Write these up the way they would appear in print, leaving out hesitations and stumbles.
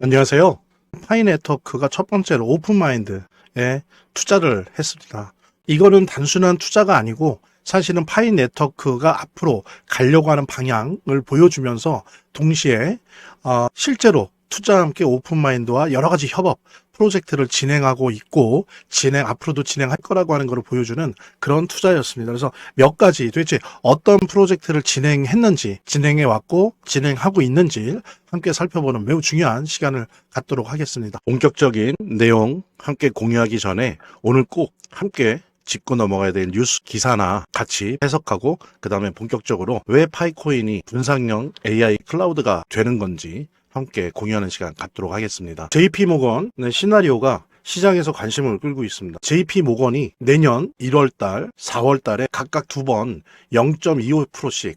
안녕하세요. 파이네트워크가 첫 번째로 오픈마인드에 투자를 했습니다. 이거는 단순한 투자가 아니고 사실은 파이네트워크가 앞으로 가려고 하는 방향을 보여주면서 동시에 실제로 투자와 함께 오픈마인드와 여러 가지 협업 프로젝트를 진행하고 있고 앞으로도 진행할 거라고 하는 것을 보여주는 그런 투자였습니다. 그래서 몇 가지 도대체 어떤 프로젝트를 진행했는지, 진행해 왔고 진행하고 있는지 함께 살펴보는 매우 중요한 시간을 갖도록 하겠습니다. 본격적인 내용 함께 공유하기 전에 오늘 꼭 함께 짚고 넘어가야 될 뉴스 기사나 같이 해석하고 그 다음에 본격적으로 왜 파이코인이 분산형 AI 클라우드가 되는 건지 함께 공유하는 시간 갖도록 하겠습니다. JP모건의 시나리오가 시장에서 관심을 끌고 있습니다. JP모건이 내년 1월달, 4월달에 각각 2번 0.25%씩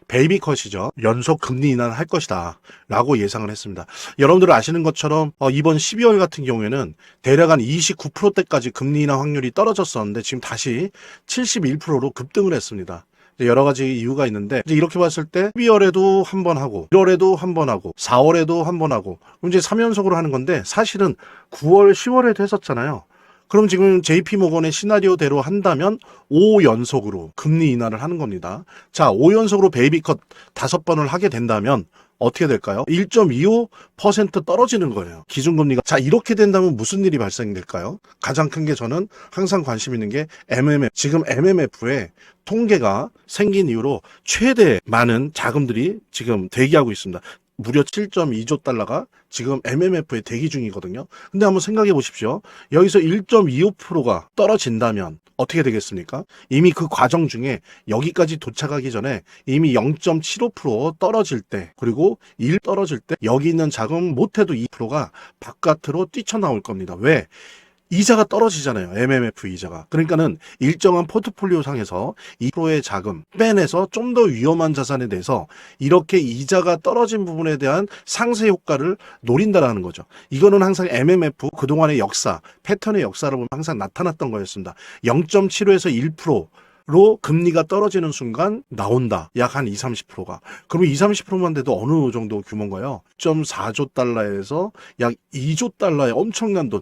베이비컷이죠. 연속 금리 인하를 할 것이다 라고 예상을 했습니다. 여러분들 아시는 것처럼 이번 12월 같은 경우에는 대략 한 29%대까지 금리 인하 확률이 떨어졌었는데 지금 다시 71%로 급등을 했습니다. 여러 가지 이유가 있는데 이렇게 봤을 때 12월에도 한 번 하고 1월에도 한 번 하고 4월에도 한 번 하고 그럼 이제 3연속으로 하는 건데 사실은 9월, 10월에도 했었잖아요. 그럼 지금 JP모건의 시나리오대로 한다면 5연속으로 금리 인하를 하는 겁니다. 자, 5연속으로 베이비컷 5번을 하게 된다면 어떻게 될까요? 1.25% 떨어지는 거예요. 기준금리가. 자, 이렇게 된다면 무슨 일이 발생될까요? 가장 큰 게 저는 항상 관심 있는 게 MMF. 지금 MMF에 통계가 생긴 이후로 최대 많은 자금들이 지금 대기하고 있습니다. 무려 7.2조 달러가 지금 MMF에 대기 중이거든요. 근데 한번 생각해 보십시오. 여기서 1.25%가 떨어진다면 어떻게 되겠습니까? 이미 그 과정 중에 여기까지 도착하기 전에 이미 0.75% 떨어질 때 그리고 1 떨어질 때 여기 있는 자금 못해도 2%가 바깥으로 뛰쳐나올 겁니다. 왜? 이자가 떨어지잖아요. MMF 이자가. 그러니까는 일정한 포트폴리오 상에서 2%의 자금 빼내서 좀 더 위험한 자산에 대해서 이렇게 이자가 떨어진 부분에 대한 상세 효과를 노린다라는 거죠. 이거는 항상 MMF 그동안의 역사, 패턴의 역사를 보면 항상 나타났던 거였습니다. 0.75에서 1%로 금리가 떨어지는 순간 나온다. 약 한 20, 30%가. 그럼 20, 30%만 돼도 어느 정도 규모인가요? 1.4조 달러에서 약 2조 달러의 엄청난 돈.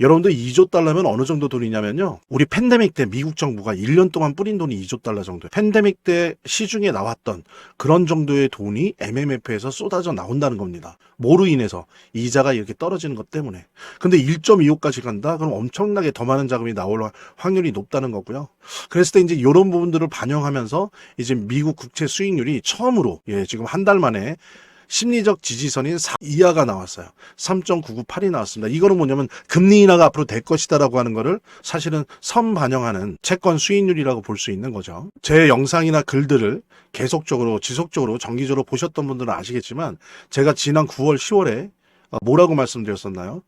여러분들 2조 달러면 어느 정도 돈이냐면요. 우리 팬데믹 때 미국 정부가 1년 동안 뿌린 돈이 2조 달러 정도예요. 팬데믹 때 시중에 나왔던 그런 정도의 돈이 MMF에서 쏟아져 나온다는 겁니다. 뭐로 인해서? 이자가 이렇게 떨어지는 것 때문에. 근데 1.25까지 간다? 그럼 엄청나게 더 많은 자금이 나올 확률이 높다는 거고요. 그랬을 때 이제 이런 부분들을 반영하면서 이제 미국 국채 수익률이 처음으로 지금 한 달 만에 심리적 지지선인 4 이하가 나왔어요. 3.998이 나왔습니다. 이거는 뭐냐면 금리 인하가 앞으로 될 것이다라고 하는 거를 사실은 선반영하는 채권 수익률이라고 볼 수 있는 거죠. 제 영상이나 글들을 계속적으로 지속적으로 정기적으로 보셨던 분들은 아시겠지만 제가 지난 9월 10월에 뭐라고 말씀드렸었나요?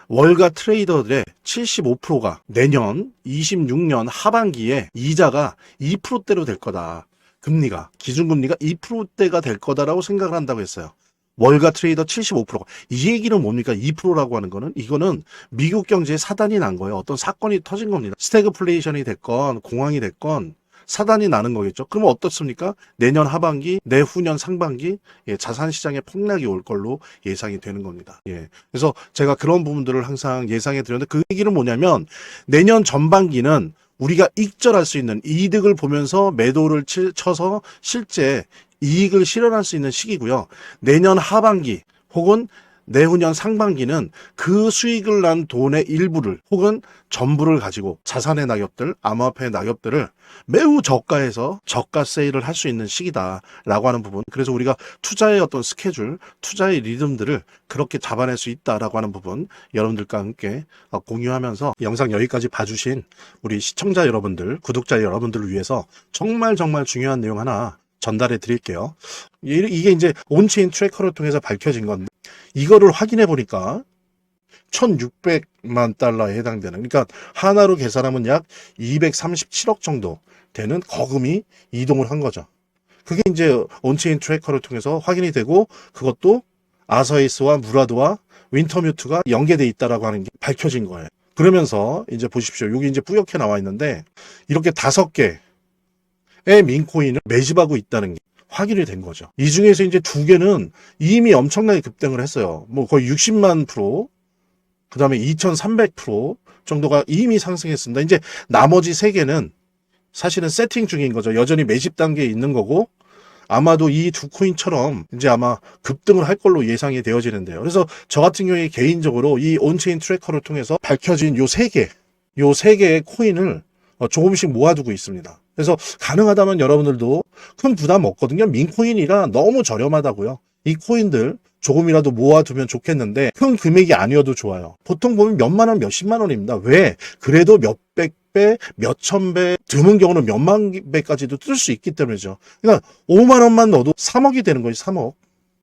월가 트레이더들의 75%가 내년 26년 하반기에 이자가 2%대로 될 거다. 금리가 기준금리가 2%대가 될 거다라고 생각을 한다고 했어요. 월가 트레이더 75%가. 이 얘기는 뭡니까? 2%라고 하는 거는 이거는 미국 경제에 사단이 난 거예요. 어떤 사건이 터진 겁니다. 스태그플레이션이 됐건 공황이 됐건 사단이 나는 거겠죠. 그러면 어떻습니까? 내년 하반기, 내후년 상반기 자산 시장에 폭락이 올 걸로 예상이 되는 겁니다. 그래서 제가 그런 부분들을 항상 예상해 드렸는데 그 얘기는 뭐냐면 내년 전반기는 우리가 익절할 수 있는 이득을 보면서 매도를 쳐서 실제 이익을 실현할 수 있는 시기고요. 내년 하반기 혹은 내후년 상반기는 그 수익을 난 돈의 일부를 혹은 전부를 가지고 자산의 낙엽들, 암호화폐의 낙엽들을 매우 저가에서 저가 세일을 할 수 있는 시기다라고 하는 부분. 그래서 우리가 투자의 어떤 스케줄, 투자의 리듬들을 그렇게 잡아낼 수 있다라고 하는 부분 여러분들과 함께 공유하면서 영상 여기까지 봐주신 우리 시청자 여러분들, 구독자 여러분들을 위해서 정말 중요한 내용 하나 전달해 드릴게요. 이게 이제 온체인 트래커를 통해서 밝혀진 건데 이거를 확인해 보니까 1600만 달러에 해당되는, 그러니까 하나로 계산하면 약 237억 정도 되는 거금이 이동을 한 거죠. 그게 이제 온체인 트래커를 통해서 확인이 되고 그것도 아서이스와 무라드와 윈터뮤트가 연계돼 있다라고 하는 게 밝혀진 거예요. 그러면서 이제 보십시오. 여기 이제 뿌옇게 나와 있는데 이렇게 5개의 민코인을 매집하고 있다는 게 확인이 된 거죠. 이 중에서 이제 두 개는 이미 엄청나게 급등을 했어요. 뭐 거의 60만 프로, 그 다음에 2300% 정도가 이미 상승했습니다. 이제 나머지 세 개는 사실은 세팅 중인 거죠. 여전히 매집 단계에 있는 거고, 아마도 이 두 코인처럼 이제 아마 급등을 할 걸로 예상이 되어지는데요. 그래서 저 같은 경우에 개인적으로 이 온체인 트래커를 통해서 밝혀진 요 세 개의 코인을 조금씩 모아두고 있습니다. 그래서 가능하다면 여러분들도 큰 부담 없거든요. 민코인이라 너무 저렴하다고요. 이 코인들 조금이라도 모아두면 좋겠는데 큰 금액이 아니어도 좋아요. 보통 보면 몇만 원, 몇십만 원입니다. 왜? 그래도 몇백 배, 몇천 배, 드문 경우는 몇만 배까지도 뜰 수 있기 때문이죠. 그러니까 5만 원만 넣어도 3억이 되는 거지, 3억.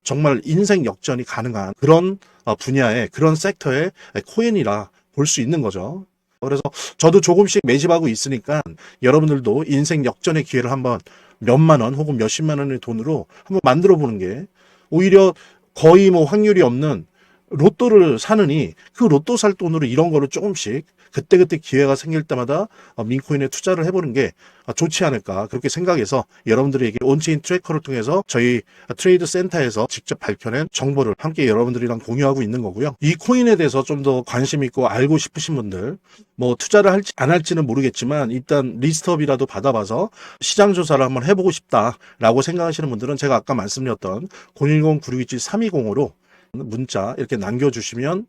정말 인생 역전이 가능한 그런 분야의, 그런 섹터의 코인이라 볼 수 있는 거죠. 그래서 저도 조금씩 매집하고 있으니까 여러분들도 인생 역전의 기회를 한번 몇만 원 혹은 몇십만 원의 돈으로 한번 만들어 보는 게 오히려 거의 뭐 확률이 없는 로또를 사느니 그 로또 살 돈으로 이런 거를 조금씩 그때그때 기회가 생길 때마다 민코인에 투자를 해보는 게 좋지 않을까 그렇게 생각해서 여러분들에게 온체인 트래커를 통해서 저희 트레이드 센터에서 직접 밝혀낸 정보를 함께 여러분들이랑 공유하고 있는 거고요. 이 코인에 대해서 좀 더 관심 있고 알고 싶으신 분들 뭐 투자를 할지 안 할지는 모르겠지만 일단 리스트업이라도 받아봐서 시장 조사를 한번 해보고 싶다라고 생각하시는 분들은 제가 아까 말씀드렸던 010-9627-3205로 문자 이렇게 남겨주시면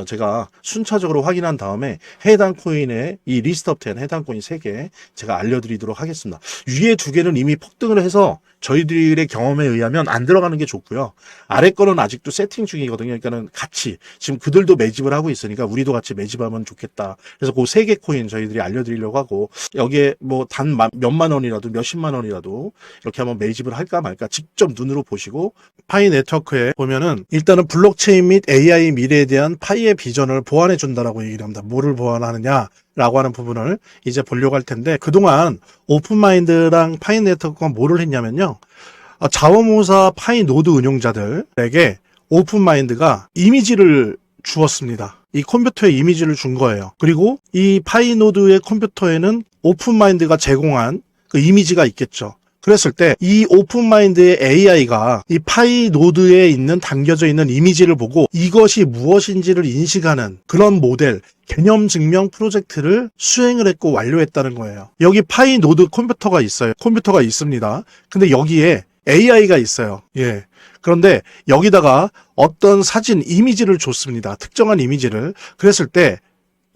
제가 순차적으로 확인한 다음에 해당 코인의 이 리스트업 된 해당 코인 3개 제가 알려드리도록 하겠습니다. 위에 2개는 이미 폭등을 해서 저희들의 경험에 의하면 안 들어가는 게 좋고요. 아래 거는 아직도 세팅 중이거든요. 그러니까는 같이 지금 그들도 매집을 하고 있으니까 우리도 같이 매집하면 좋겠다. 그래서 그 3개 코인 저희들이 알려드리려고 하고 여기에 뭐 단 몇만 원이라도 몇십만 원이라도 이렇게 한번 매집을 할까 말까 직접 눈으로 보시고 파이 네트워크에 보면은 일단은 블록체인 및 AI 미래에 대한 파이의 비전을 보완해 준다라고 얘기를 합니다. 뭐를 보완하느냐? 라고 하는 부분을 이제 보려고 할 텐데 그동안 오픈마인드랑 파이 네트워크가 뭐를 했냐면요. 자원모사 파이 노드 운용자들에게 오픈마인드가 이미지를 주었습니다. 이 컴퓨터에 이미지를 준 거예요. 그리고 이 파이 노드의 컴퓨터에는 오픈마인드가 제공한 그 이미지가 있겠죠. 그랬을 때 이 오픈마인드의 AI가 이 파이 노드에 있는 담겨져 있는 이미지를 보고 이것이 무엇인지를 인식하는 그런 모델, 개념 증명 프로젝트를 수행을 했고 완료했다는 거예요. 여기 파이 노드 컴퓨터가 있어요. 컴퓨터가 있습니다. 근데 여기에 AI가 있어요. 예. 그런데 여기다가 어떤 사진, 이미지를 줬습니다. 특정한 이미지를. 그랬을 때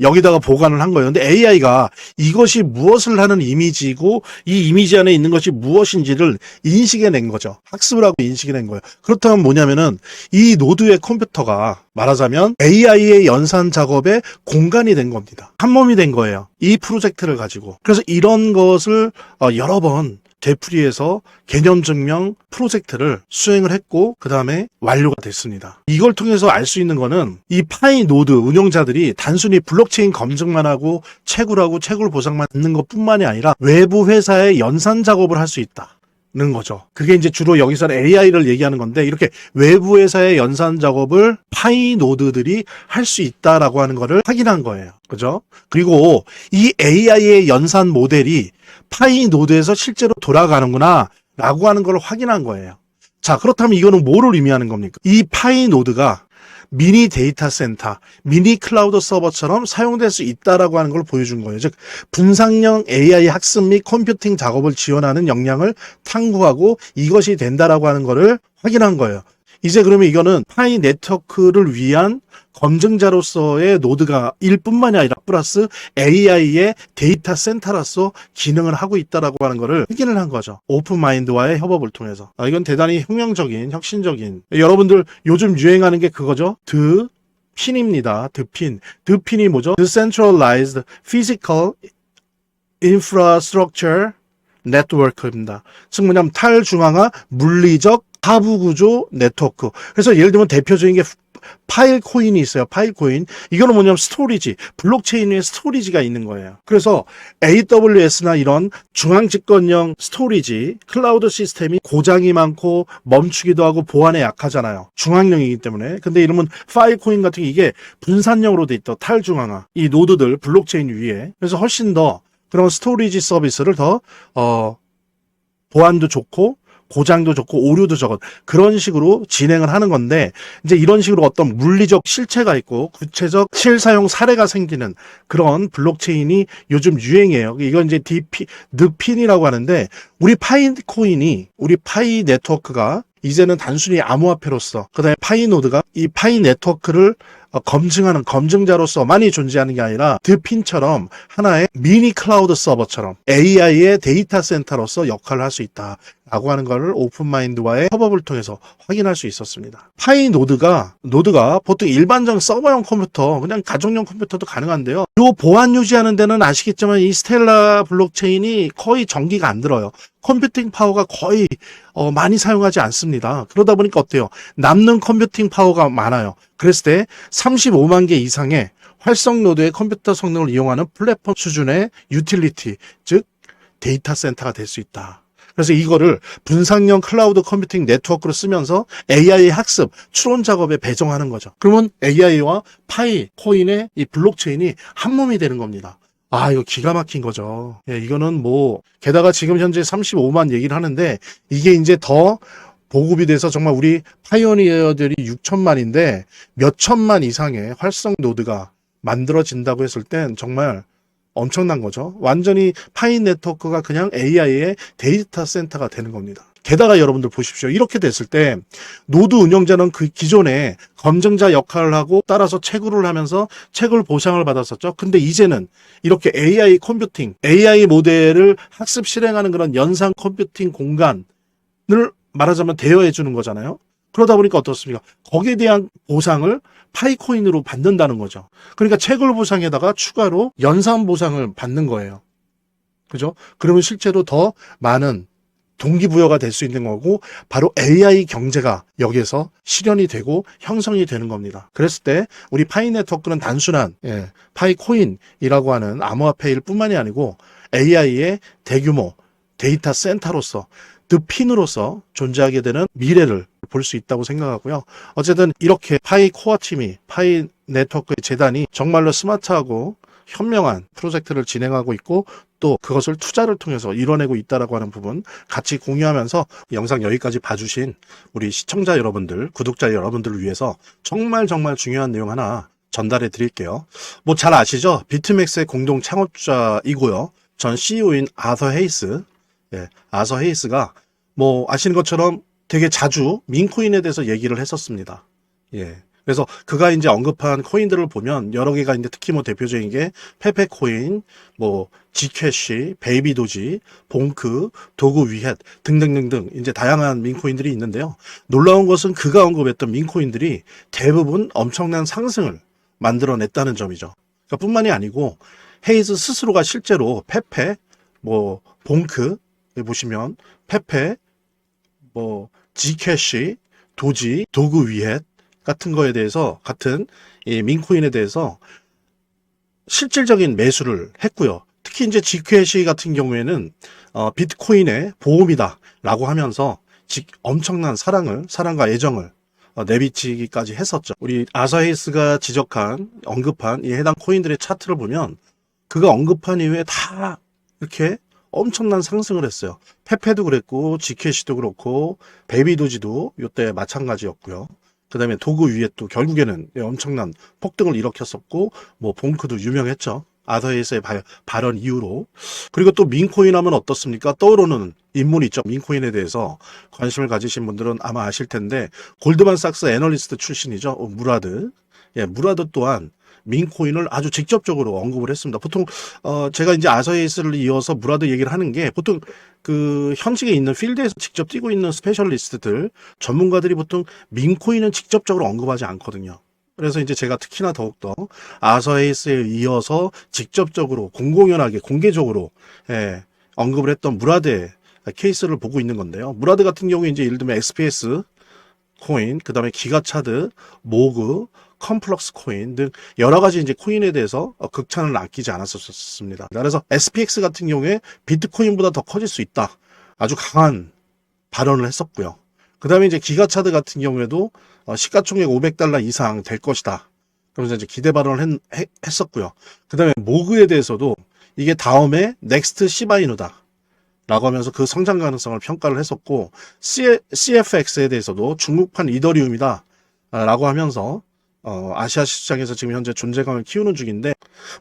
여기다가 보관을 한 거예요. 근데 AI가 이것이 무엇을 하는 이미지고 이 이미지 안에 있는 것이 무엇인지를 인식해낸 거죠. 학습을 하고 인식해낸 거예요. 그렇다면 뭐냐면은 이 노드의 컴퓨터가 말하자면 AI의 연산 작업에 공간이 된 겁니다. 한 몸이 된 거예요. 이 프로젝트를 가지고. 그래서 이런 것을 여러 번 되풀이해서 개념 증명 프로젝트를 수행을 했고 그 다음에 완료가 됐습니다. 이걸 통해서 알 수 있는 거는 이 파이 노드 운용자들이 단순히 블록체인 검증만 하고 채굴 보상만 받는 것뿐만이 아니라 외부 회사의 연산 작업을 할 수 있다. 는 거죠. 그게 이제 주로 여기서는 AI를 얘기하는 건데 이렇게 외부 회사의 연산 작업을 파이 노드들이 할 수 있다라고 하는 거를 확인한 거예요. 그죠? 그리고 이 AI의 연산 모델이 파이 노드에서 실제로 돌아가는구나 라고 하는 걸 확인한 거예요. 자, 그렇다면 이거는 뭐를 의미하는 겁니까? 이 파이 노드가 미니 데이터 센터, 미니 클라우드 서버처럼 사용될 수 있다라고 하는 걸 보여준 거예요. 즉, 분산형 AI 학습 및 컴퓨팅 작업을 지원하는 역량을 탐구하고 이것이 된다라고 하는 거를 확인한 거예요. 이제 그러면 이거는 파이 네트워크를 위한 검증자로서의 노드가 일뿐만이 아니라 플러스 AI의 데이터 센터로서 기능을 하고 있다라고 하는 거를 확인을 한 거죠. 오픈마인드와의 협업을 통해서. 이건 대단히 혁명적인, 혁신적인. 여러분들 요즘 유행하는 게 그거죠. 핀입니다. 핀. 핀이 뭐죠? Decentralized Physical Infrastructure Network입니다. 즉 뭐냐면 탈중앙화 물리적 하부 구조 네트워크. 그래서 예를 들면 대표적인 게 파일 코인이 있어요. 파일 코인. 이거는 뭐냐면 스토리지. 블록체인의 스토리지가 있는 거예요. 그래서 AWS나 이런 중앙 집권형 스토리지, 클라우드 시스템이 고장이 많고 멈추기도 하고 보안에 약하잖아요. 중앙형이기 때문에. 근데 이러면 파일 코인 같은 게 이게 분산형으로 돼 있다. 탈중앙화. 이 노드들 블록체인 위에. 그래서 훨씬 더 그런 스토리지 서비스를 더 보안도 좋고 고장도 적고 오류도 적은 그런 식으로 진행을 하는 건데, 이제 이런 식으로 어떤 물리적 실체가 있고 구체적 실사용 사례가 생기는 그런 블록체인이 요즘 유행이에요. 이건 이제 느핀이라고 하는데, 우리 파이 네트워크가 이제는 단순히 암호화폐로서, 그다음에 파이 노드가 이 파이 네트워크를 검증하는 검증자로서 많이 존재하는 게 아니라 드핀처럼 하나의 미니 클라우드 서버처럼 AI의 데이터 센터로서 역할을 할 수 있다라고 하는 것을 오픈마인드와의 협업을 통해서 확인할 수 있었습니다. 파이 노드가 보통 일반적 서버용 컴퓨터, 그냥 가정용 컴퓨터도 가능한데요. 이 보안 유지하는 데는 아시겠지만 이 스텔라 블록체인이 거의 전기가 안 들어요. 컴퓨팅 파워가 거의 많이 사용하지 않습니다. 그러다 보니까 어때요? 남는 컴퓨팅 파워가 많아요. 그랬을 때 35만 개 이상의 활성 노드의 컴퓨터 성능을 이용하는 플랫폼 수준의 유틸리티, 즉 데이터 센터가 될 수 있다. 그래서 이거를 분산형 클라우드 컴퓨팅 네트워크로 쓰면서 AI 학습, 추론 작업에 배정하는 거죠. 그러면 AI와 파이 코인의 이 블록체인이 한 몸이 되는 겁니다. 아, 이거 기가 막힌 거죠. 예, 이거는 게다가 지금 현재 35만 얘기를 하는데, 이게 이제 더 보급이 돼서 정말 우리 파이오니어들이 6천만인데 몇 천만 이상의 활성 노드가 만들어진다고 했을 땐 정말 엄청난 거죠. 완전히 파이 네트워크가 그냥 AI의 데이터 센터가 되는 겁니다. 게다가 여러분들 보십시오. 이렇게 됐을 때 노드 운영자는 그 기존에 검증자 역할을 하고 따라서 채굴을 하면서 채굴 보상을 받았었죠. 근데 이제는 이렇게 AI 컴퓨팅, AI 모델을 학습 실행하는 그런 연산 컴퓨팅 공간을 말하자면 대여해 주는 거잖아요. 그러다 보니까 어떻습니까? 거기에 대한 보상을 파이코인으로 받는다는 거죠. 그러니까 채굴 보상에다가 추가로 연산 보상을 받는 거예요. 그죠? 그러면 실제로 더 많은 동기부여가 될 수 있는 거고, 바로 AI 경제가 여기에서 실현이 되고 형성이 되는 겁니다. 그랬을 때 우리 파이 네트워크는 단순한 파이코인이라고 하는 암호화폐일 뿐만이 아니고 AI의 대규모 데이터 센터로서 드핀으로서 존재하게 되는 미래를 볼 수 있다고 생각하고요. 어쨌든 이렇게 파이 코어 팀이, 파이 네트워크의 재단이 정말로 스마트하고 현명한 프로젝트를 진행하고 있고, 또 그것을 투자를 통해서 이뤄내고 있다라고 하는 부분 같이 공유하면서 영상 여기까지 봐주신 우리 시청자 여러분들, 구독자 여러분들을 위해서 정말 중요한 내용 하나 전달해 드릴게요. 잘 아시죠? 비트맥스의 공동 창업자이고요. 전 CEO인 아서 헤이스. 아서 헤이스가 아시는 것처럼 되게 자주 민코인에 대해서 얘기를 했었습니다. 그래서 그가 이제 언급한 코인들을 보면 여러 개가 있는데, 특히 대표적인 게 페페코인, 지캐시, 베이비도지, 봉크, 도구 위헷 등등등등 이제 다양한 민코인들이 있는데요. 놀라운 것은 그가 언급했던 민코인들이 대부분 엄청난 상승을 만들어냈다는 점이죠. 그러니까 뿐만이 아니고 헤이즈 스스로가 실제로 페페, 봉크 보시면 페페, 지캐시, 도지, 도구 위헷 같은 거에 대해서, 같은 이 민코인에 대해서 실질적인 매수를 했고요. 특히 이제 지캐시 같은 경우에는 비트코인의 보험이다라고 하면서 엄청난 사랑과 애정을 내비치기까지 했었죠. 우리 아서 헤이스가 언급한 이 해당 코인들의 차트를 보면 그가 언급한 이후에 다 이렇게 엄청난 상승을 했어요. 페페도 그랬고, 지캐시도 그렇고, 베이비도지도 이때 마찬가지였고요. 그 다음에 도구 위에 또 결국에는 엄청난 폭등을 일으켰었고, 봉크도 유명했죠. 아서헤이스의 발언 이후로. 그리고 또 민코인 하면 어떻습니까? 떠오르는 인물이 있죠. 민코인에 대해서 관심을 가지신 분들은 아마 아실 텐데, 골드만삭스 애널리스트 출신이죠. 무라드. 무라드 또한 민코인을 아주 직접적으로 언급을 했습니다. 보통 제가 이제 아서헤이스를 이어서 무라드 얘기를 하는 게, 보통 그 현직에 있는 필드에서 직접 뛰고 있는 스페셜리스트들, 전문가들이 보통 민코인은 직접적으로 언급하지 않거든요. 그래서 이제 제가 특히나 더욱더 아서헤이스에 이어서 직접적으로 공공연하게 공개적으로 언급을 했던 무라드의 케이스를 보고 있는 건데요. 무라드 같은 경우에 이제 예를 들면 XPS 코인, 그 다음에 기가차드, 모그, 컴플럭스 코인 등 여러 가지 이제 코인에 대해서 극찬을 아끼지 않았었습니다. 그래서 SPX 같은 경우에 비트코인보다 더 커질 수 있다, 아주 강한 발언을 했었고요. 그 다음에 이제 기가차드 같은 경우에도 시가총액 $500 이상 될 것이다, 그러면서 이제 기대 발언을 했었고요. 그 다음에 모그에 대해서도 이게 다음에 넥스트 시바이누다 라고 하면서 그 성장 가능성을 평가를 했었고, CFX에 대해서도 중국판 이더리움이다 라고 하면서 아시아 시장에서 지금 현재 존재감을 키우는 중인데,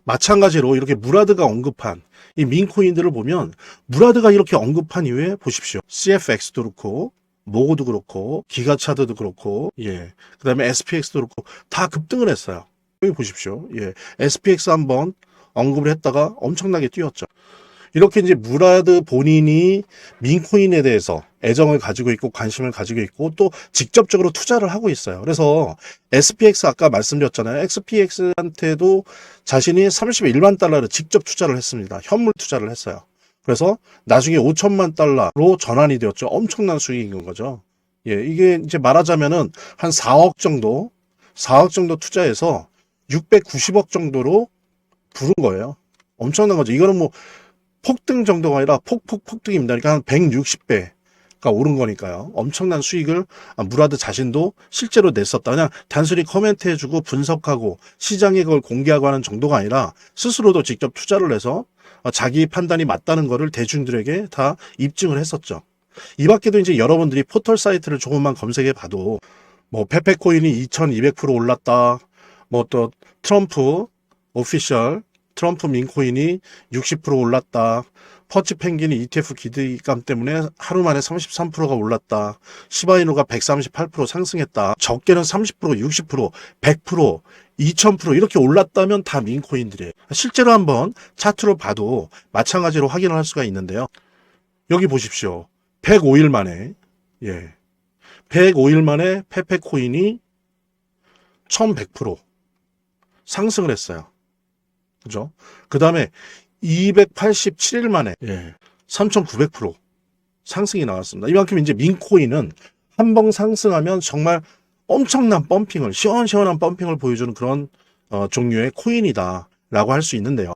마찬가지로 이렇게 무라드가 언급한 이 민코인들을 보면, 무라드가 이렇게 언급한 이후에 보십시오. CFX도 그렇고 모고도 그렇고 기가차드도 그렇고, 예, 그 다음에 SPX도 그렇고 다 급등을 했어요. 여기 보십시오. 예, SPX 한번 언급을 했다가 엄청나게 뛰었죠. 이렇게 이제 무라드 본인이 민코인에 대해서 애정을 가지고 있고 관심을 가지고 있고 또 직접적으로 투자를 하고 있어요. 그래서 SPX 아까 말씀드렸잖아요. XPX한테도 자신이 31만 달러를 직접 투자를 했습니다. 현물 투자를 했어요. 그래서 나중에 5천만 달러로 전환이 되었죠. 엄청난 수익인 거죠. 예, 이게 이제 말하자면은 한 4억 정도 투자해서 690억 정도로 부른 거예요. 엄청난 거죠. 이거는 뭐 폭등 정도가 아니라 폭등입니다. 그러니까 한 160배가 오른 거니까요. 엄청난 수익을 무라드 자신도 실제로 냈었다. 그냥 단순히 코멘트해주고 분석하고 시장에 그걸 공개하고 하는 정도가 아니라 스스로도 직접 투자를 해서 자기 판단이 맞다는 거를 대중들에게 다 입증을 했었죠. 이 밖에도 이제 여러분들이 포털 사이트를 조금만 검색해 봐도 뭐 페페코인이 2200% 올랐다. 뭐 또 트럼프 오피셜 트럼프 민코인이 60% 올랐다. 퍼치 펭귄이 ETF 기대감 때문에 하루 만에 33%가 올랐다. 시바이누가 138% 상승했다. 적게는 30%, 60%, 100%, 2000% 이렇게 올랐다면 다 민코인들이에요. 실제로 한번 차트로 봐도 마찬가지로 확인을 할 수가 있는데요. 여기 보십시오. 105일 만에, 예, 105일 만에 페페코인이 1100% 상승을 했어요. 그죠? 그 다음에 287일 만에, 예, 3900% 상승이 나왔습니다. 이만큼 이제 민코인은 한 번 상승하면 정말 엄청난 펌핑을, 시원시원한 펌핑을 보여주는 그런 종류의 코인이다 라고 할 수 있는데요.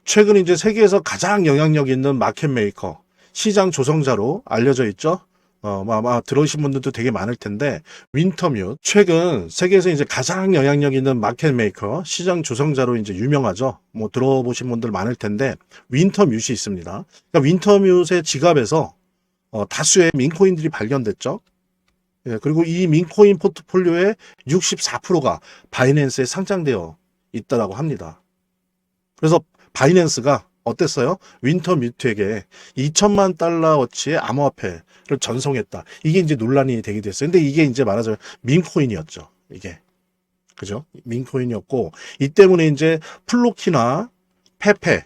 최근 이제 세계에서 가장 영향력 있는 마켓 메이커, 시장 조성자로 알려져 있죠. 아마 들어오신 분들도 되게 많을 텐데, 윈터뮤트. 최근 세계에서 이제 가장 영향력 있는 마켓 메이커, 시장 조성자로 이제 유명하죠. 뭐 들어보신 분들 많을 텐데, 윈터뮤트이 있습니다. 그러니까 윈터뮤트의 지갑에서 다수의 민코인들이 발견됐죠. 예, 그리고 이 민코인 포트폴리오의 64%가 바이낸스에 상장되어 있다라고 합니다. 그래서 바이낸스가 어땠어요? 윈터뮤트에게 2천만 달러어치의 암호화폐를 전송했다. 이게 이제 논란이 되게 됐어요. 근데 이게 이제 말하자면 민코인이었죠. 이게. 그죠? 민코인이었고, 이 때문에 이제 플로키나 페페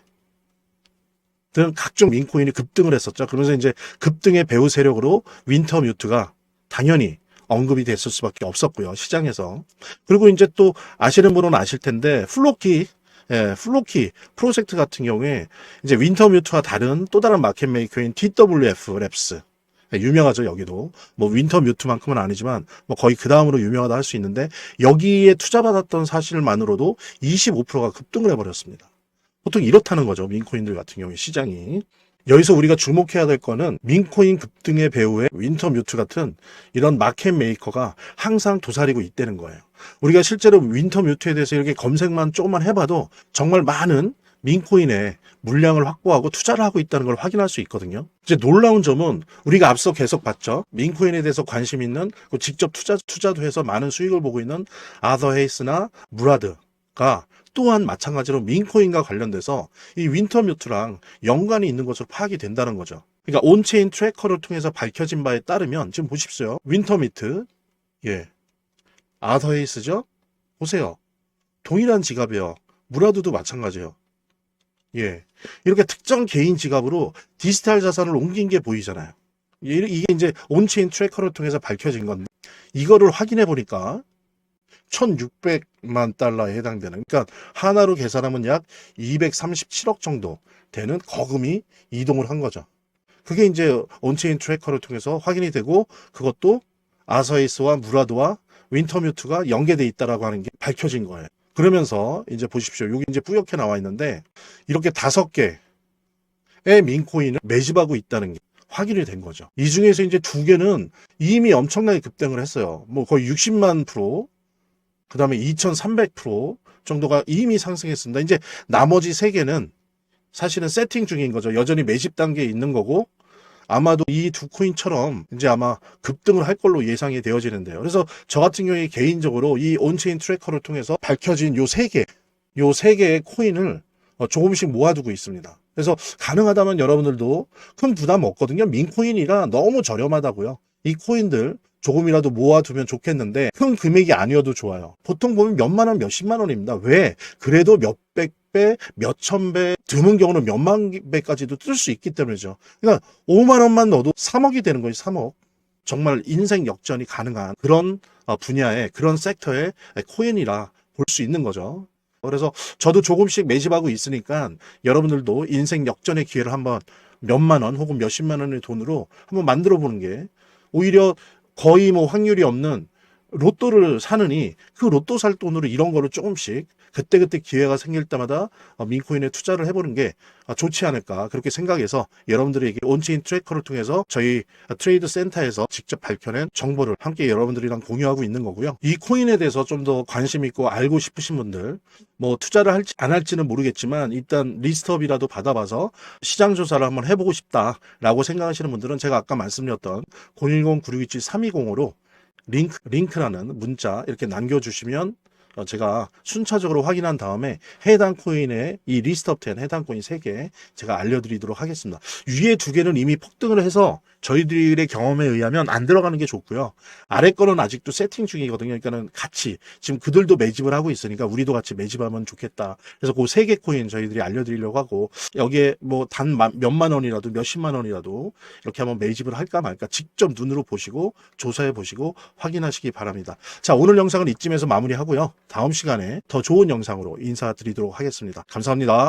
등 각종 민코인이 급등을 했었죠. 그러면서 이제 급등의 배후 세력으로 윈터뮤트가 당연히 언급이 됐을 수밖에 없었고요. 시장에서. 그리고 이제 또 아시는 분은 아실 텐데, 플로키 프로젝트 같은 경우에 이제 윈터뮤트와 다른 또 다른 마켓 메이커인 TWF 랩스, 유명하죠. 여기도 뭐 윈터뮤트만큼은 아니지만 뭐 거의 그 다음으로 유명하다 할 수 있는데, 여기에 투자받았던 사실만으로도 25%가 급등을 해버렸습니다. 보통 이렇다는 거죠. 민코인들 같은 경우에 시장이. 여기서 우리가 주목해야 될 거는 민코인 급등의 배후에 윈터뮤트 같은 이런 마켓 메이커가 항상 도사리고 있다는 거예요. 우리가 실제로 윈터뮤트에 대해서 이렇게 검색만 조금만 해봐도 정말 많은 민코인의 물량을 확보하고 투자를 하고 있다는 걸 확인할 수 있거든요. 이제 놀라운 점은 우리가 앞서 계속 봤죠. 민코인에 대해서 관심 있는, 직접 투자도 해서 많은 수익을 보고 있는 아더 헤이스나 무라드가 또한 마찬가지로 민코인과 관련돼서 이 윈터뮤트랑 연관이 있는 것으로 파악이 된다는 거죠. 그러니까 온체인 트래커를 통해서 밝혀진 바에 따르면 지금 보십시오. 윈터뮤트, 예, 아더헤이스죠? 보세요. 동일한 지갑이에요. 무라드도 마찬가지예요. 예, 이렇게 특정 개인 지갑으로 디지털 자산을 옮긴 게 보이잖아요. 이게 이제 온체인 트래커를 통해서 밝혀진 건데, 이거를 확인해 보니까 1600만 달러에 해당되는, 그러니까 하나로 계산하면 약 237억 정도 되는 거금이 이동을 한 거죠. 그게 이제 온체인 트래커를 통해서 확인이 되고, 그것도 아서헤이스와 무라드와 윈터뮤트가 연계돼 있다라고 하는 게 밝혀진 거예요. 그러면서 이제 보십시오. 여기 이제 뿌옇게 나와 있는데, 이렇게 5개의 민코인을 매집하고 있다는 게 확인이 된 거죠. 이 중에서 이제 2개는 이미 엄청나게 급등을 했어요. 뭐 거의 60만 %, 그 다음에 2300% 정도가 이미 상승했습니다. 이제 나머지 3개는 사실은 세팅 중인 거죠. 여전히 매집 단계에 있는 거고, 아마도 이 두 코인처럼 이제 아마 급등을 할 걸로 예상이 되어지는데요. 그래서 저 같은 경우에 개인적으로 이 온체인 트래커를 통해서 밝혀진 요 세 개의 코인을 조금씩 모아두고 있습니다. 그래서 가능하다면 여러분들도 큰 부담 없거든요. 민코인이라 너무 저렴하다고요. 이 코인들 조금이라도 모아두면 좋겠는데 큰 금액이 아니어도 좋아요. 보통 보면 몇만 원, 몇십만 원입니다. 왜? 그래도 몇백 배, 몇천 배, 드문 경우는 몇만 배까지도 뜰 수 있기 때문이죠. 그러니까 5만 원만 넣어도 3억이 되는 거예요. 3억. 정말 인생 역전이 가능한 그런 분야의 그런 섹터의 코인이라 볼 수 있는 거죠. 그래서 저도 조금씩 매집하고 있으니까 여러분들도 인생 역전의 기회를 한번 몇만 원 혹은 몇십만 원의 돈으로 한번 만들어 보는 게 오히려 거의 뭐 확률이 없는 로또를 사느니 그 로또 살 돈으로 이런 거를 조금씩 그때그때 기회가 생길 때마다 민코인에 투자를 해보는 게 좋지 않을까 그렇게 생각해서 여러분들에게 온체인 트래커를 통해서 저희 트레이드 센터에서 직접 밝혀낸 정보를 함께 여러분들이랑 공유하고 있는 거고요. 이 코인에 대해서 좀 더 관심 있고 알고 싶으신 분들 뭐 투자를 할지 안 할지는 모르겠지만 일단 리스트업이라도 받아봐서 시장 조사를 한번 해보고 싶다라고 생각하시는 분들은 제가 아까 말씀드렸던 010-9627-320으로 링크라는 문자 이렇게 남겨주시면 제가 순차적으로 확인한 다음에 해당 코인의 이 리스트업 된 해당 코인 3개 제가 알려드리도록 하겠습니다. 위에 2개는 이미 폭등을 해서 저희들의 경험에 의하면 안 들어가는 게 좋고요. 아래 거는 아직도 세팅 중이거든요. 그러니까는 같이 지금 그들도 매집을 하고 있으니까 우리도 같이 매집하면 좋겠다. 그래서 그 3개 코인 저희들이 알려드리려고 하고 여기에 뭐 단 몇만 원이라도 몇십만 원이라도 이렇게 한번 매집을 할까 말까 직접 눈으로 보시고 조사해 보시고 확인하시기 바랍니다. 자, 오늘 영상은 이쯤에서 마무리하고요. 다음 시간에 더 좋은 영상으로 인사드리도록 하겠습니다. 감사합니다.